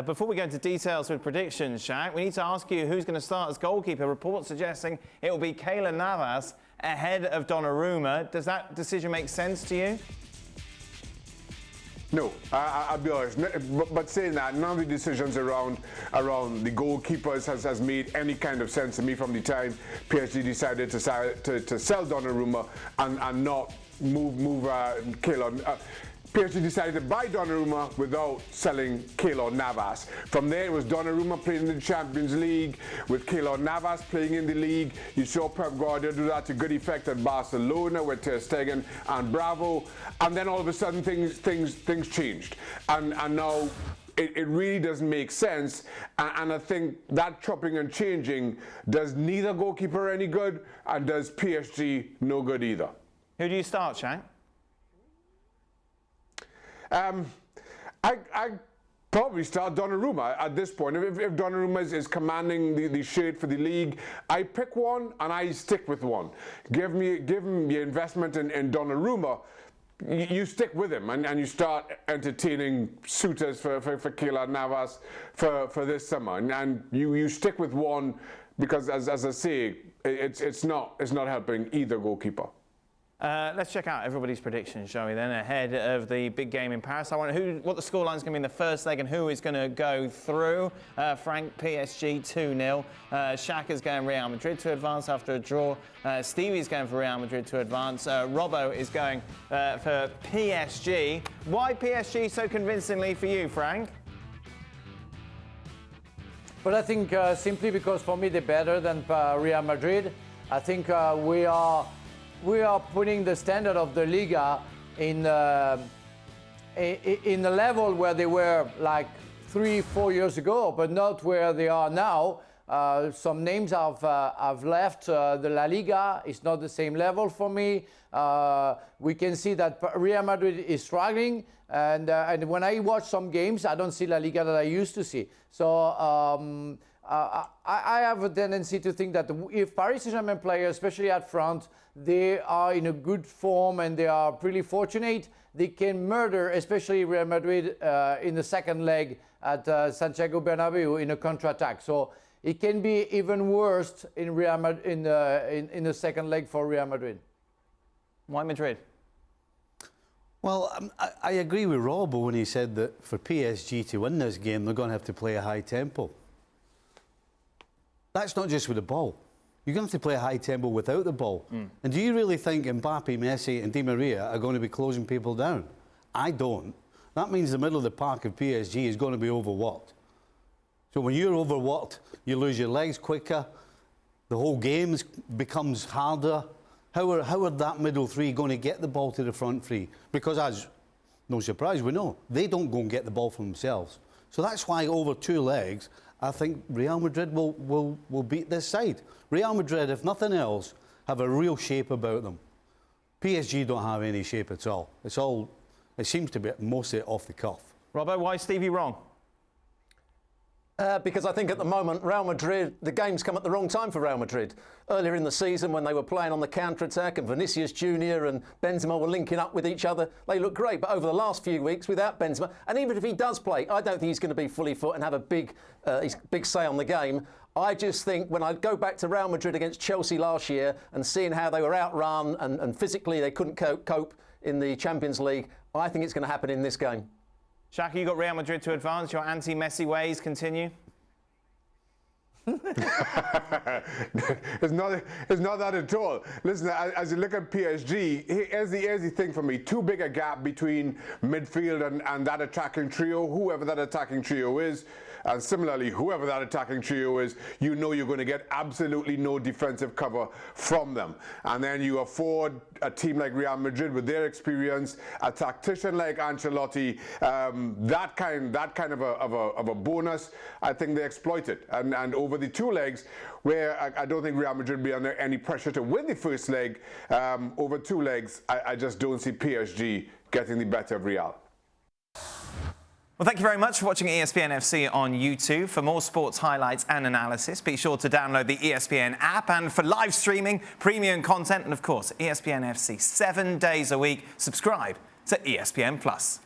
Before we go into details with predictions, Shaq, we need to ask you who's going to start as goalkeeper. Reports suggesting it will be Navas ahead of Donnarumma. Does that decision make sense to you? No, I'll be honest. But saying that, none of the decisions around the goalkeepers has made any kind of sense to me from the time PSG decided to sell Donnarumma and not move Keylor. PSG decided to buy Donnarumma without selling Keylor Navas. From there, it was Donnarumma playing in the Champions League with Keylor Navas playing in the league. You saw Pep Guardiola do that to good effect at Barcelona with Ter Stegen and Bravo. And then all of a sudden, things changed. And now it really doesn't make sense. And I think that chopping and changing does neither goalkeeper any good and does PSG no good either. Who do you start, Shaq? I probably start Donnarumma at this point. If Donnarumma is commanding the shade for the league, I pick one and I stick with one. Give him the investment in Donnarumma. You stick with him and you start entertaining suitors for Keylor Navas for this summer. And you stick with one because, as I say, it's not helping either goalkeeper. Let's check out everybody's predictions, shall we then, ahead of the big game in Paris. I wonder what the scoreline is going to be in the first leg and who is going to go through. Frank, PSG 2-0. Shaq is going Real Madrid to advance after a draw. Stevie's going for Real Madrid to advance. Robbo is going for PSG. Why PSG so convincingly for you, Frank? Well, I think simply because for me they're better than Real Madrid. I think we are putting the standard of the Liga in a level where they were like 3-4 years ago, but not where they are now. Some names have left the La Liga. It's not the same level for me. We can see that Real Madrid is struggling, and when I watch some games, I don't see La Liga that I used to see. So I have a tendency to think that if Paris Saint-Germain players, especially at front, they are in a good form and they are pretty fortunate, they can murder, especially Real Madrid in the second leg at Santiago Bernabeu in a counter-attack. So it can be even worse in Real Madrid, in the second leg for Real Madrid. Why Madrid? Well, I agree with Rob when he said that for PSG to win this game, they're going to have to play a high tempo. That's not just with the ball. You're going to have to play a high tempo without the ball. And do you really think Mbappe, Messi and Di Maria are going to be closing people down? I don't. That means the middle of the park of PSG is going to be overworked. So when you're overworked, you lose your legs quicker, the whole game becomes harder. How are that middle three going to get the ball to the front three? Because, as no surprise, we know, they don't go and get the ball for themselves. So that's why over 2 legs, I think Real Madrid will beat this side. Real Madrid, if nothing else, have a real shape about them. PSG don't have any shape at all. It seems to be mostly off the cuff. Robbo, why is Stevie wrong? Because I think at the moment, Real Madrid, the game's come at the wrong time for Real Madrid. Earlier in the season, when they were playing on the counter-attack and Vinicius Jr. and Benzema were linking up with each other, they looked great. But over the last few weeks, without Benzema, and even if he does play, I don't think he's going to be fully fit and have a big say on the game. I just think when I go back to Real Madrid against Chelsea last year and seeing how they were outrun and physically they couldn't cope in the Champions League, I think it's going to happen in this game. Shaq, you got Real Madrid to advance. Your anti-Messi ways continue. It's not that at all. Listen, as you look at PSG, here's the thing for me. Too big a gap between midfield and that attacking trio, whoever that attacking trio is. And similarly, whoever that attacking trio is, you know you're going to get absolutely no defensive cover from them. And then you afford a team like Real Madrid with their experience, a tactician like Ancelotti, that kind of a bonus. I think they exploit it. And over the 2 legs, where I don't think Real Madrid will be under any pressure to win the first leg, over 2 legs, I just don't see PSG getting the better of Real. Well, thank you very much for watching ESPN FC on YouTube. For more sports highlights and analysis, be sure to download the ESPN app. And for live streaming, premium content, and of course, ESPN FC 7 days a week, subscribe to ESPN+.